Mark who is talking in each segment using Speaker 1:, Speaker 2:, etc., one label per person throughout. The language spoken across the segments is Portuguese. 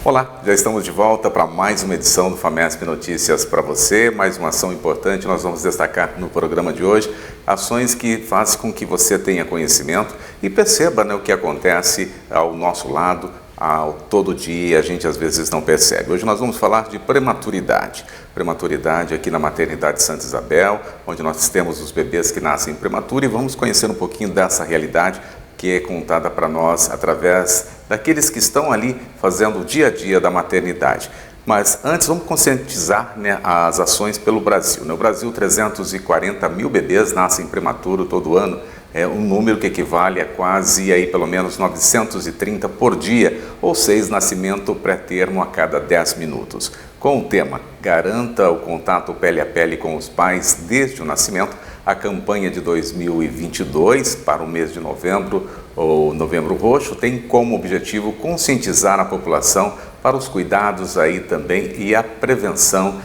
Speaker 1: Olá, já estamos de volta para mais uma edição do FAMESP Notícias para você, mais uma ação importante. Nós vamos destacar no programa de hoje ações que fazem com que você tenha conhecimento e perceba, o que acontece ao nosso lado, todo dia, a gente às vezes não percebe. Hoje nós vamos falar de prematuridade. Prematuridade aqui na Maternidade Santa Isabel, onde nós temos os bebês que nascem prematuro, e vamos conhecer um pouquinho dessa realidade que é contada para nós através daqueles que estão ali fazendo o dia a dia da maternidade. Mas antes vamos conscientizar as ações pelo Brasil. No Brasil, 340 mil bebês nascem prematuro todo ano. É um número que equivale a quase pelo menos 930 por dia, ou 6 nascimentos pré-termo a cada 10 minutos. Com o tema Garanta o contato pele a pele com os pais desde o nascimento, a campanha de 2022 para o mês de novembro, ou Novembro Roxo, tem como objetivo conscientizar a população para os cuidados também e a prevenção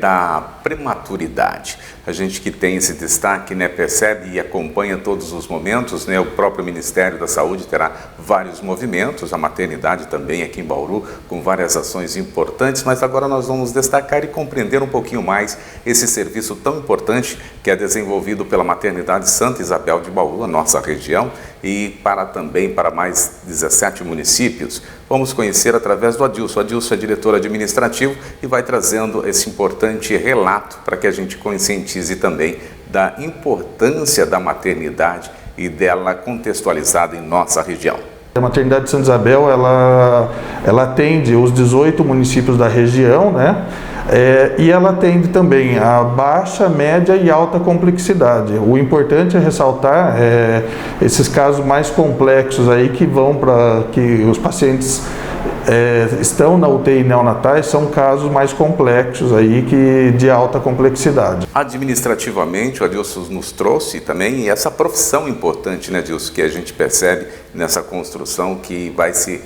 Speaker 1: da prematuridade. A gente que tem esse destaque, percebe e acompanha todos os momentos, o próprio Ministério da Saúde terá vários movimentos, a maternidade também aqui em Bauru, com várias ações importantes, mas agora nós vamos destacar e compreender um pouquinho mais esse serviço tão importante que é desenvolvido pela Maternidade Santa Isabel de Bauru, a nossa região, e também para mais 17 municípios. Vamos conhecer através do Adilson. Adilson é diretor administrativo e vai trazendo esse importante relato para que a gente conscientize também da importância da maternidade e dela contextualizada em nossa região.
Speaker 2: A Maternidade Santa Isabel, ela atende os 18 municípios da região, e ela atende também a baixa, média e alta complexidade. O importante é ressaltar esses casos mais complexos que vão para que os pacientes estão na UTI neonatais, são casos mais complexos de alta complexidade.
Speaker 1: Administrativamente, o Adilson nos trouxe também essa profissão importante, Adilson, que a gente percebe nessa construção que vai se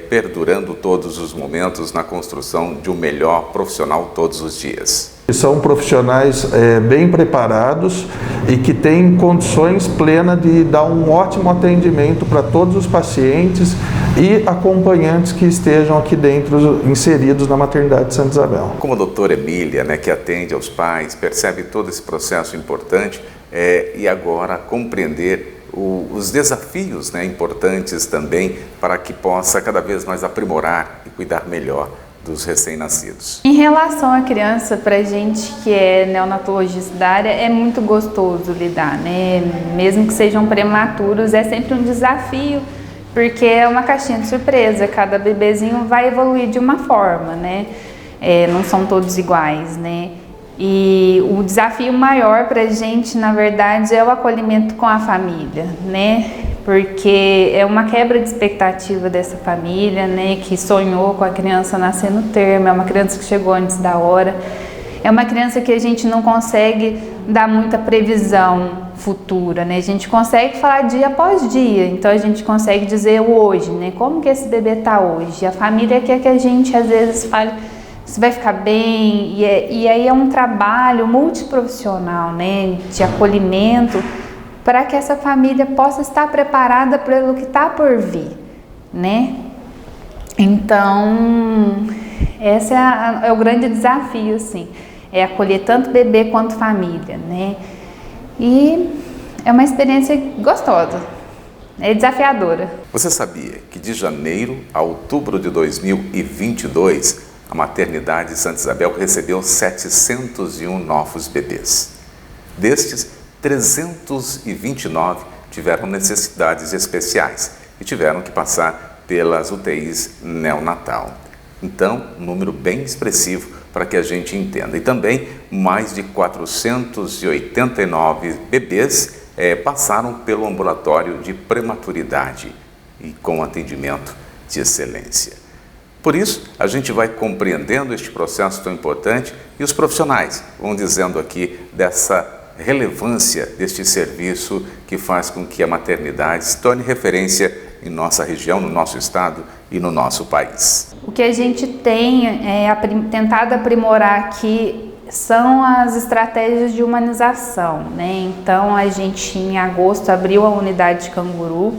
Speaker 1: perdurando todos os momentos na construção de um melhor profissional todos os dias.
Speaker 2: São profissionais bem preparados e que têm condições plenas de dar um ótimo atendimento para todos os pacientes e acompanhantes que estejam aqui dentro, inseridos na Maternidade Santa Isabel.
Speaker 1: Como a doutora Emília, que atende aos pais, percebe todo esse processo importante e agora compreender os desafios importantes também para que possa cada vez mais aprimorar e cuidar melhor dos recém-nascidos.
Speaker 3: Em relação à criança, para a gente que é neonatologista da área, é muito gostoso lidar, Mesmo que sejam prematuros, é sempre um desafio, porque é uma caixinha de surpresa, cada bebezinho vai evoluir de uma forma, Não são todos iguais, E o desafio maior para a gente, na verdade, é o acolhimento com a família, Porque é uma quebra de expectativa dessa família, Que sonhou com a criança nascer no termo, é uma criança que chegou antes da hora, é uma criança que a gente não consegue dar muita previsão futura, A gente consegue falar dia após dia, então a gente consegue dizer o hoje, Como que esse bebê está hoje? A família quer que a gente às vezes fale, você vai ficar bem, e aí é um trabalho multiprofissional, de acolhimento, para que essa família possa estar preparada pelo que está por vir, Então, esse é o grande desafio, é acolher tanto bebê quanto família, E é uma experiência gostosa, é desafiadora.
Speaker 1: Você sabia que de janeiro a outubro de 2022, a Maternidade Santa Isabel recebeu 701 novos bebês. Destes, 329 tiveram necessidades especiais e tiveram que passar pelas UTIs neonatal. Então, um número bem expressivo para que a gente entenda. E também, mais de 489 bebês passaram pelo ambulatório de prematuridade e com atendimento de excelência. Por isso, a gente vai compreendendo este processo tão importante e os profissionais vão dizendo aqui dessa relevância deste serviço que faz com que a maternidade se torne referência em nossa região, no nosso estado e no nosso país.
Speaker 3: O que a gente tem tentado aprimorar aqui são as estratégias de humanização, Então a gente em agosto abriu a unidade de Canguru,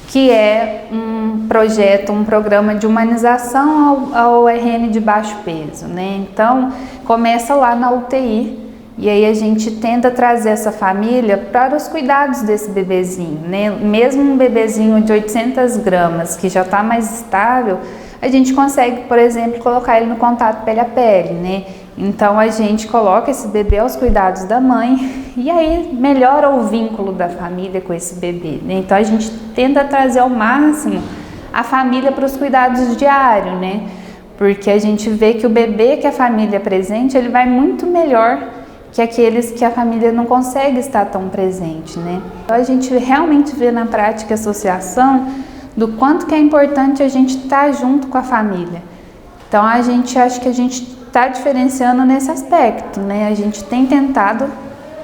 Speaker 3: que é um projeto, um programa de humanização ao RN de baixo peso, né? Então, começa lá na UTI, e aí a gente tenta trazer essa família para os cuidados desse bebezinho, né? Mesmo um bebezinho de 800 gramas, que já está mais estável, a gente consegue, por exemplo, colocar ele no contato pele a pele, né? Então a gente coloca esse bebê aos cuidados da mãe e aí melhora o vínculo da família com esse bebê, né? Então a gente tenta trazer ao máximo a família para os cuidados diários, né? Porque a gente vê que o bebê que a família é presente, ele vai muito melhor que aqueles que a família não consegue estar tão presente, né? Então a gente realmente vê na prática a associação do quanto que é importante a gente estar junto com a família. Então a gente acha que a gente está diferenciando nesse aspecto, né? A gente tem tentado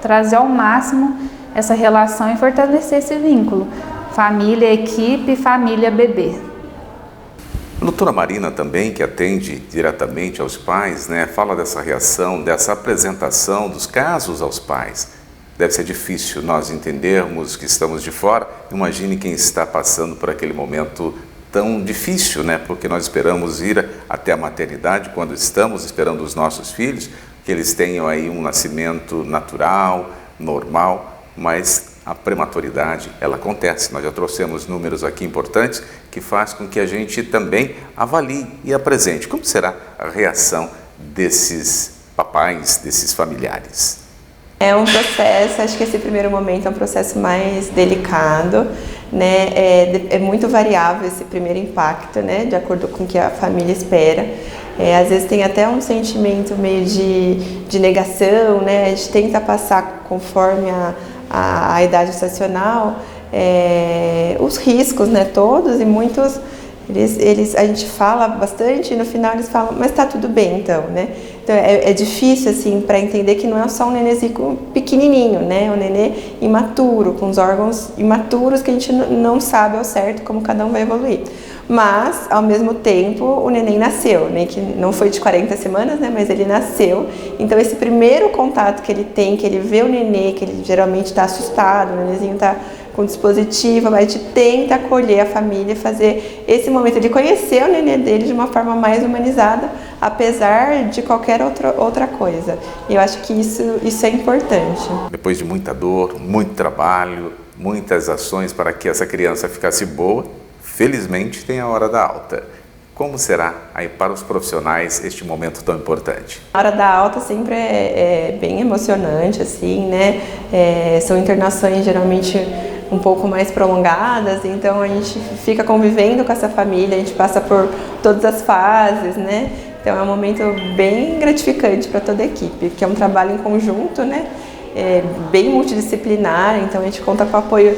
Speaker 3: trazer ao máximo essa relação e fortalecer esse vínculo. Família, equipe, família, bebê.
Speaker 1: A doutora Marina também, que atende diretamente aos pais, né, fala dessa reação, dessa apresentação dos casos aos pais. Deve ser difícil nós entendermos que estamos de fora. Imagine quem está passando por aquele momento tão difícil, né? Porque nós esperamos ir até a maternidade quando estamos esperando os nossos filhos, que eles tenham aí um nascimento natural, normal, mas a prematuridade, ela acontece. Nós já trouxemos números aqui importantes que faz com que a gente também avalie e apresente como será a reação desses papais, desses familiares.
Speaker 4: É um processo, acho que esse primeiro momento é um processo mais delicado, né? É muito variável esse primeiro impacto, né? De acordo com o que a família espera. Às vezes tem até um sentimento meio de negação, né? A gente tenta passar conforme a idade estacional os riscos, né? Todos e muitos. A gente fala bastante e no final eles falam, mas tá tudo bem então, né? Então é difícil assim para entender que não é só um nenenzinho pequenininho, né? Um nenê imaturo, com os órgãos imaturos que a gente não sabe ao certo como cada um vai evoluir. Mas, ao mesmo tempo, o neném nasceu, né? Que não foi de 40 semanas, né? Mas ele nasceu. Então esse primeiro contato que ele tem, que ele vê o nenê, que ele geralmente está assustado, o nenenzinho está com dispositivo, mas a gente tenta acolher a família e fazer esse momento de conhecer o nenê dele de uma forma mais humanizada, apesar de qualquer outra coisa. E eu acho que isso é importante.
Speaker 1: Depois de muita dor, muito trabalho, muitas ações para que essa criança ficasse boa, felizmente tem a hora da alta. Como será aí para os profissionais este momento tão importante?
Speaker 4: A hora da alta sempre é bem emocionante, assim, né? São internações geralmente um pouco mais prolongadas, então a gente fica convivendo com essa família, a gente passa por todas as fases, né? Então é um momento bem gratificante para toda a equipe, porque é um trabalho em conjunto, né? Bem multidisciplinar, então a gente conta com o apoio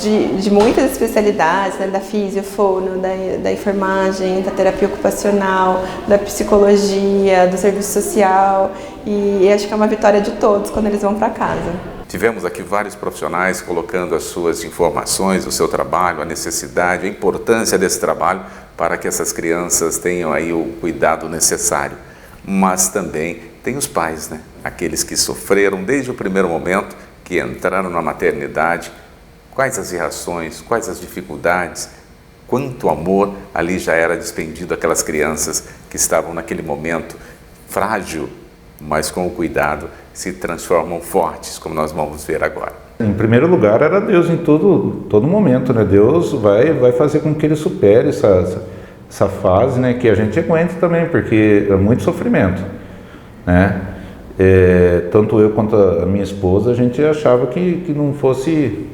Speaker 4: de muitas especialidades, né? Da fisio, fono, da enfermagem, da terapia ocupacional, da psicologia, do serviço social, e acho que é uma vitória de todos quando eles vão para casa.
Speaker 1: Tivemos aqui vários profissionais colocando as suas informações, o seu trabalho, a necessidade, a importância desse trabalho para que essas crianças tenham aí o cuidado necessário. Mas também tem os pais, né? Aqueles que sofreram desde o primeiro momento, que entraram na maternidade. Quais as reações, quais as dificuldades, quanto amor ali já era despendido àquelas crianças que estavam naquele momento frágil, mas com o cuidado se transformam fortes, como nós vamos ver agora.
Speaker 2: Em primeiro lugar, era Deus em todo momento, né? Deus vai fazer com que ele supere essa fase, né? Que a gente aguente também, porque é muito sofrimento, né? Tanto eu quanto a minha esposa, a gente achava que não fosse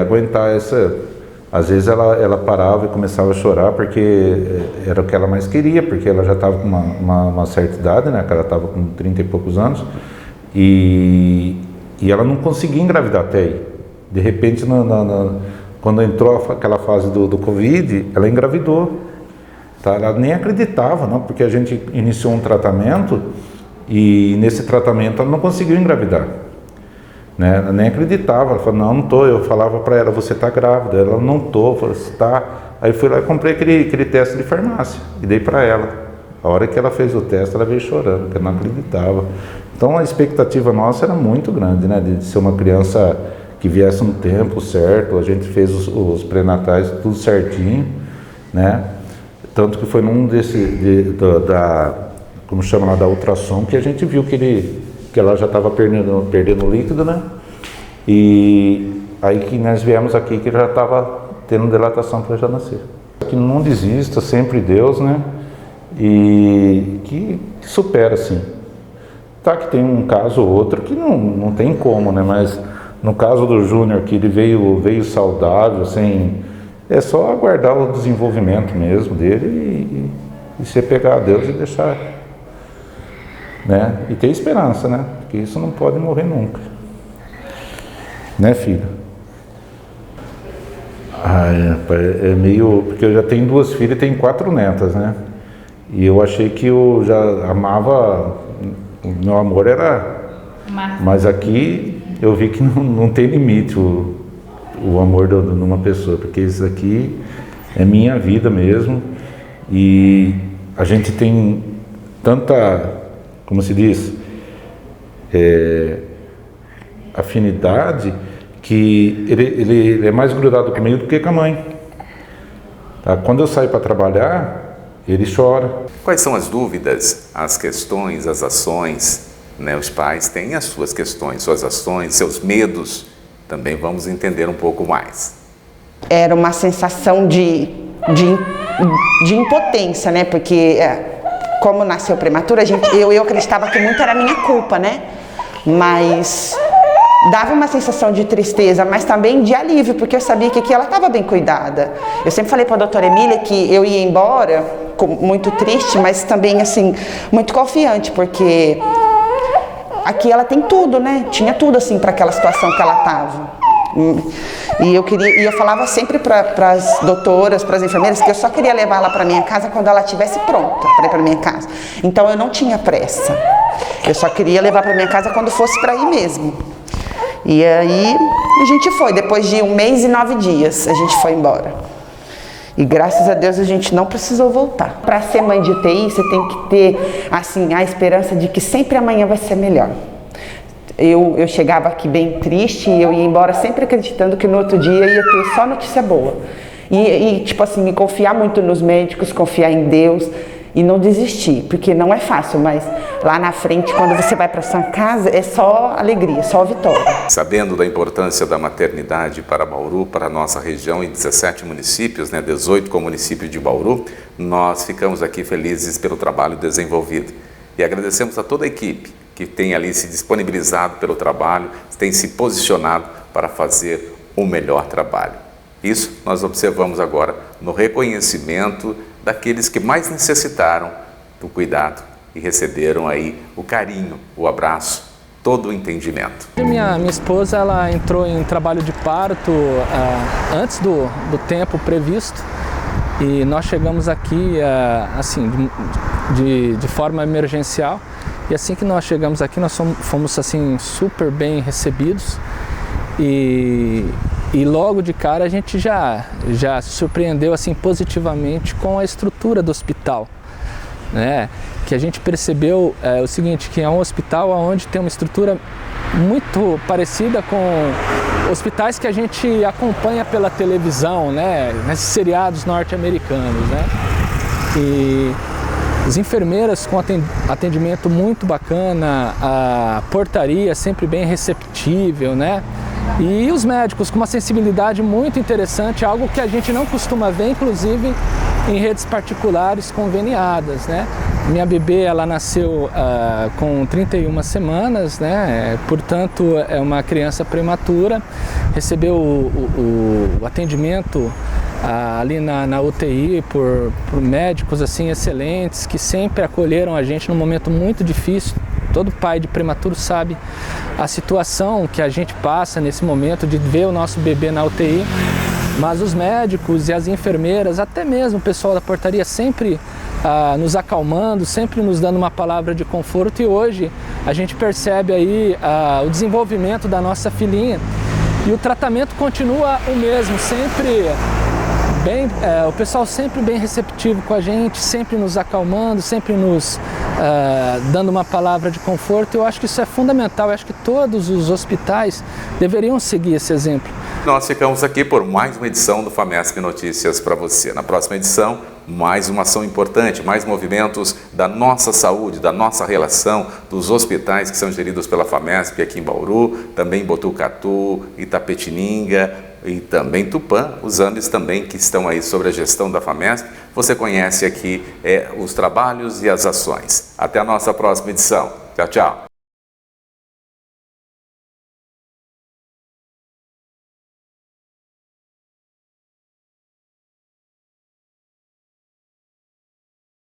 Speaker 2: aguentar essa. Às vezes ela parava e começava a chorar porque era o que ela mais queria, porque ela já estava com uma certa idade, né? Que ela estava com 30 e poucos anos e ela não conseguia engravidar até aí. De repente, quando entrou aquela fase do Covid, ela engravidou. Tá? Ela nem acreditava, não, porque a gente iniciou um tratamento e nesse tratamento ela não conseguiu engravidar. Né? Ela nem acreditava, ela falou, não tô, eu falava para ela, você está grávida, ela não tô, eu falei, tá. Aí fui lá e comprei aquele teste de farmácia e dei para ela. A hora que ela fez o teste, ela veio chorando, porque ela não acreditava. Então a expectativa nossa era muito grande, né? De ser uma criança
Speaker 5: que viesse no tempo certo, a gente fez os pré-natais tudo certinho, né? Tanto que foi num como chama lá, da ultrassom, que a gente viu que ela já estava perdendo líquido, né? E aí que nós viemos aqui que ele já estava tendo dilatação para já nascer. Que não desista, sempre Deus, né? E que supera, assim. Tá que tem um caso ou outro que não tem como, né? Mas no caso do Júnior, que ele veio saudável, sem... É só aguardar o desenvolvimento mesmo dele e se pegar a Deus e deixar, né? E ter esperança, né? Porque isso não pode morrer nunca. Né, filho? Ai, rapaz, é meio... Porque eu já tenho 2 filhas e tenho 4 netas, né? E eu achei que eu já amava... O meu amor era... Mas aqui eu vi que não tem limite o amor de uma pessoa, porque isso aqui é minha vida mesmo. E a gente tem tanta, como se diz, afinidade, que ele é mais grudado comigo do que com a mãe. Tá? Quando eu saio para trabalhar, ele chora.
Speaker 1: Quais são as dúvidas, as questões, as ações, né? Os pais têm as suas questões, suas ações, seus medos. Também vamos entender um pouco mais.
Speaker 6: Era uma sensação de impotência, né? Porque como nasceu prematura, eu acreditava que muito era minha culpa, né? Mas dava uma sensação de tristeza, mas também de alívio, porque eu sabia que aqui ela estava bem cuidada. Eu sempre falei para a doutora Emília que eu ia embora muito triste, mas também assim, muito confiante, porque aqui ela tem tudo, né? Tinha tudo assim para aquela situação que ela estava. E eu falava sempre para as doutoras, para as enfermeiras, que eu só queria levar ela para minha casa quando ela estivesse pronta para ir para minha casa. Então eu não tinha pressa. Eu só queria levar para minha casa quando fosse para ir mesmo. E aí a gente foi. Depois de 1 mês e 9 dias a gente foi embora. E graças a Deus a gente não precisou voltar. Para ser mãe de UTI, você tem que ter assim, a esperança de que sempre amanhã vai ser melhor. Eu chegava aqui bem triste e eu ia embora sempre acreditando que no outro dia ia ter só notícia boa. E tipo assim, me confiar muito nos médicos, confiar em Deus e não desistir, porque não é fácil, mas lá na frente, quando você vai para sua casa, é só alegria, só vitória.
Speaker 1: Sabendo da importância da maternidade para Bauru, para a nossa região e 17 municípios, né, 18 com o município de Bauru, nós ficamos aqui felizes pelo trabalho desenvolvido. E agradecemos a toda a equipe que tem ali se disponibilizado pelo trabalho, tem se posicionado para fazer o melhor trabalho. Isso nós observamos agora no reconhecimento daqueles que mais necessitaram do cuidado e receberam aí o carinho, o abraço, todo o entendimento.
Speaker 7: Minha esposa, ela entrou em trabalho de parto antes do tempo previsto e nós chegamos aqui assim de forma emergencial. E assim que nós chegamos aqui, nós fomos assim super bem recebidos e logo de cara a gente já se surpreendeu assim positivamente com a estrutura do hospital, né? Que a gente percebeu o seguinte, que é um hospital onde tem uma estrutura muito parecida com hospitais que a gente acompanha pela televisão, né? Nesses seriados norte-americanos, né? E as enfermeiras com atendimento muito bacana, a portaria sempre bem receptível, né? E os médicos com uma sensibilidade muito interessante, algo que a gente não costuma ver, inclusive em redes particulares conveniadas, né? Minha bebê, ela nasceu com 31 semanas, né? Portanto, é uma criança prematura, recebeu o atendimento ali na UTI por médicos assim excelentes que sempre acolheram a gente num momento muito difícil. Todo pai de prematuro sabe a situação que a gente passa nesse momento de ver o nosso bebê na UTI, mas os médicos e as enfermeiras, até mesmo o pessoal da portaria sempre nos acalmando, sempre nos dando uma palavra de conforto. E hoje a gente percebe aí o desenvolvimento da nossa filhinha e o tratamento continua o mesmo, sempre o pessoal sempre bem receptivo com a gente, sempre nos acalmando, sempre nos dando uma palavra de conforto. Eu acho que isso é fundamental, eu acho que todos os hospitais deveriam seguir esse exemplo.
Speaker 1: Nós ficamos aqui por mais uma edição do FAMESP Notícias para você. Na próxima edição, mais uma ação importante, mais movimentos da nossa saúde, da nossa relação, dos hospitais que são geridos pela FAMESP aqui em Bauru, também em Botucatu, Itapetininga e também Tupã, os AMES também que estão aí sobre a gestão da FAMESP. Você conhece aqui os trabalhos e as ações. Até a nossa próxima edição. Tchau, tchau.